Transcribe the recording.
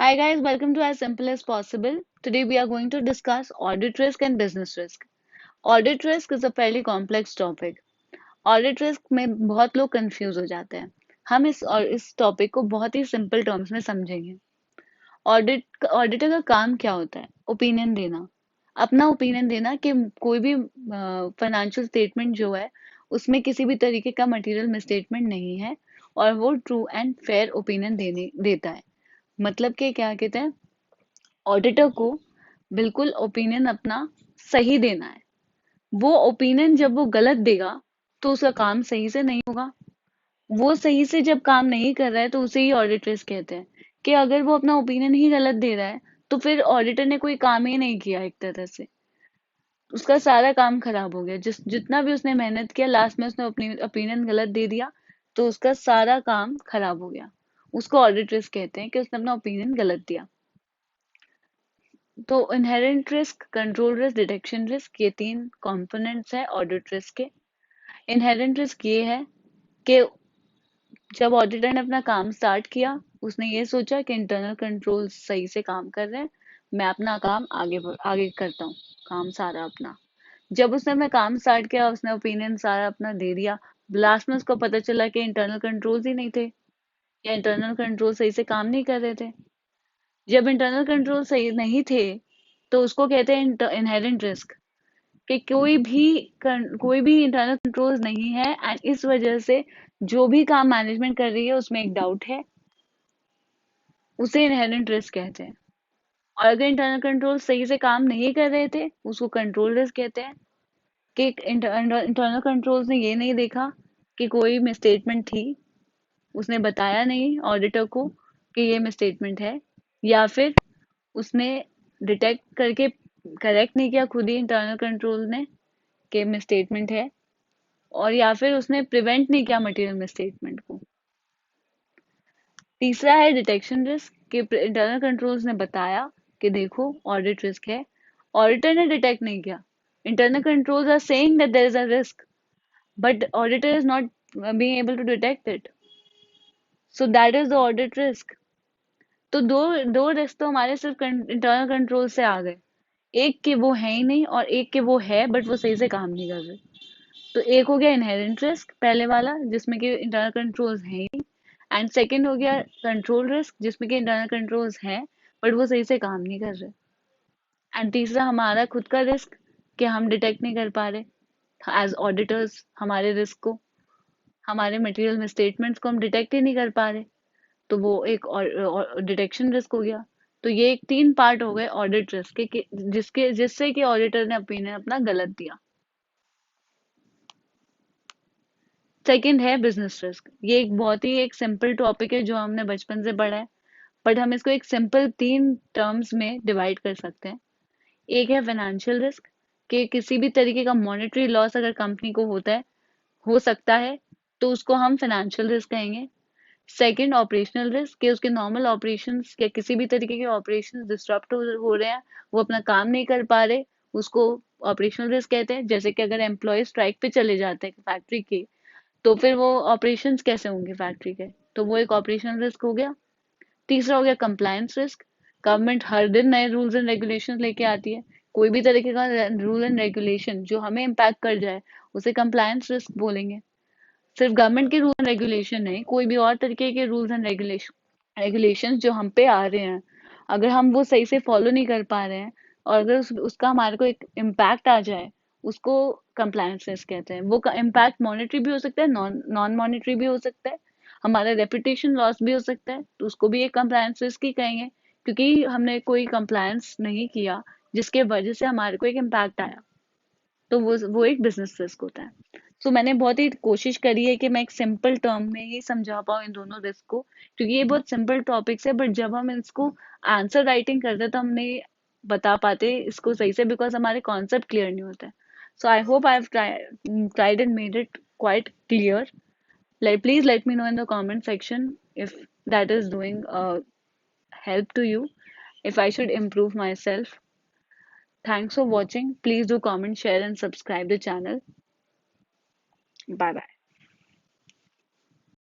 Hi guys, welcome to As Simple as Possible. Today we are going to discuss audit risk and business risk. Audit risk is a fairly complex topic. Audit risk में बहुत लोग confuse हो जाते हैं. हम इस topic को बहुत ही सिंपल टर्म्स में समझेंगे. ऑडिटर का काम क्या होता है? ओपिनियन देना. अपना ओपिनियन देना कि कोई भी फाइनेंशियल स्टेटमेंट जो है उसमें किसी भी तरीके का मटेरियल मिसस्टेटमेंट नहीं है और वो ट्रू एंड फेयर ओपिनियन देने देता है. मतलब कि क्या कहते हैं, ऑडिटर को बिल्कुल ओपिनियन अपना सही देना है. वो ओपिनियन जब वो गलत देगा तो उसका काम सही से नहीं होगा. वो सही से जब काम नहीं कर रहा है तो उसे ही ऑडिट रिस्क कहते हैं. कि अगर वो अपना ओपिनियन ही गलत दे रहा है तो फिर ऑडिटर ने कोई काम ही नहीं किया. एक तरह से उसका सारा काम खराब हो गया. जितना भी उसने मेहनत किया, लास्ट में उसने अपनी ओपिनियन गलत दे दिया तो उसका सारा काम खराब हो गया. उसको ऑडिट रिस्क कहते हैं कि उसने अपना ओपिनियन गलत दिया. तो inherent risk, control risk, detection risk, ये तीन कंपोनेंट्स है ऑडिट रिस्क के. इनहेरेंट रिस्क ये है कि जब ऑडिटर ने अपना काम स्टार्ट किया, उसने ये सोचा कि इंटरनल कंट्रोल सही से काम कर रहे हैं, मैं अपना काम आगे करता हूँ, काम सारा अपना. जब उसने अपना काम स्टार्ट किया, उसने ओपिनियन सारा अपना दे दिया. लास्ट में उसको पता चला कि इंटरनल कंट्रोल्स ही नहीं थे या इंटरनल कंट्रोल सही से काम नहीं कर रहे थे. जब इंटरनल कंट्रोल सही नहीं थे तो उसको कहते हैं इनहेरेंट रिस्क. कि कोई भी इंटरनल कंट्रोल्स नहीं है एंड इस वजह से जो भी काम मैनेजमेंट कर रही है उसमें एक डाउट है, उसे इनहेरेंट रिस्क कहते हैं. और अगर इंटरनल कंट्रोल सही से काम नहीं कर रहे थे उसको कंट्रोल रिस्क कहते हैं. कि इंटरनल कंट्रोल्स ने ये नहीं देखा कि कोई मिसस्टेटमेंट थी, उसने बताया नहीं ऑडिटर को कि ये मिसस्टेटमेंट है, या फिर उसने डिटेक्ट करके करेक्ट नहीं किया खुद ही इंटरनल कंट्रोल ने कि मिसस्टेटमेंट है, और या फिर उसने प्रिवेंट नहीं किया मटेरियल मिसस्टेटमेंट को. तीसरा है डिटेक्शन रिस्क. कि इंटरनल कंट्रोल्स ने बताया कि देखो ऑडिट रिस्क है, ऑडिटर ने डिटेक्ट नहीं किया. Internal controls are saying that there is a risk but auditor is not being able to detect it. So that is the audit risk. तो दो दो रिस्क तो हमारे सिर्फ इंटरनल कंट्रोल से आ गए. एक के वो है ही नहीं और एक के वो है बट वो सही से काम नहीं कर रहे. तो एक हो गया इनहेरेंट रिस्क पहले वाला, जिसमें कि इंटरनल कंट्रोल्स हैं ही, एंड सेकंड हो गया कंट्रोल रिस्क जिसमें कि इंटरनल कंट्रोल्स हैं बट वो सही से काम नहीं कर रहे. एंड तीसरा हमारा खुद का रिस्क कि हम डिटेक्ट नहीं कर पा रहे एज ऑडिटर्स हमारे रिस्क को, हमारे मटेरियल में स्टेटमेंट्स को हम डिटेक्ट ही नहीं कर पा रहे. तो वो एक डिटेक्शन रिस्क हो गया. तो ये एक तीन पार्ट हो गए ऑडिट रिस्क के जिससे कि ऑडिटर ने ओपिनियन अपना गलत दिया. सेकंड है बिजनेस रिस्क. ये एक बहुत ही एक सिंपल टॉपिक है जो हमने बचपन से पढ़ा है, बट हम इसको एक सिंपल तीन टर्म्स में डिवाइड कर सकते हैं. एक है फाइनेंशियल रिस्क. कि किसी भी तरीके का मॉनेटरी लॉस अगर कंपनी को होता है, हो सकता है, तो उसको हम फाइनेंशियल रिस्क कहेंगे. Second operational risk. कि उसके नॉर्मल ऑपरेशंस या किसी भी तरीके के ऑपरेशंस डिस्टर्ब हो रहे हैं, वो अपना काम नहीं कर पा रहे, उसको ऑपरेशनल रिस्क कहते हैं. जैसे कि अगर एम्प्लॉय स्ट्राइक पे चले जाते हैं फैक्ट्री के, तो फिर वो ऑपरेशंस कैसे होंगे फैक्ट्री के, तो वो एक ऑपरेशनल रिस्क हो गया. तीसरा हो गया कंप्लायंस रिस्क. गवर्नमेंट हर दिन नए रूल्स एंड रेगुलेशंस लेके आती है. कोई भी तरीके का रूल एंड रेगुलेशन जो हमें इम्पैक्ट कर जाए उसे कंप्लायंस रिस्क बोलेंगे. सिर्फ गवर्नमेंट के रूल एंड रेगुलेशन नहीं, कोई भी और तरीके के रूल्स एंड रेगुलेशंस जो हम पे आ रहे हैं, अगर हम वो सही से फॉलो नहीं कर पा रहे हैं और अगर उसका हमारे को एक इम्पैक्ट आ जाए, उसको कंप्लायंस रिस्क कहते हैं. वो इम्पैक्ट मॉनेटरी भी हो सकता है, नॉन नॉन मॉनेटरी भी हो सकता है, हमारा रेपुटेशन लॉस भी हो सकता है, तो उसको भी एक कंप्लायंस रिस्क ही कहेंगे. क्योंकि हमने कोई कंप्लायंस नहीं किया जिसके वजह से हमारे को एक इम्पैक्ट आया, तो वो एक बिजनेस रिस्क होता है. सो मैंने बहुत ही कोशिश करी है कि मैं एक सिंपल टर्म में ही समझा पाऊँ इन दोनों रिस्क को, क्योंकि ये बहुत सिंपल टॉपिक्स है, बट जब हम इसको आंसर राइटिंग करते हैं तो हम नहीं बता पाते इसको सही से, बिकॉज हमारे कॉन्सेप्ट क्लियर नहीं होता है. So I hope I have tried and made it quite clear. Please let me know in the comment section if that is doing help to you, if I should improve myself. Thanks for watching. Please do comment, share, and subscribe the channel. Bye bye.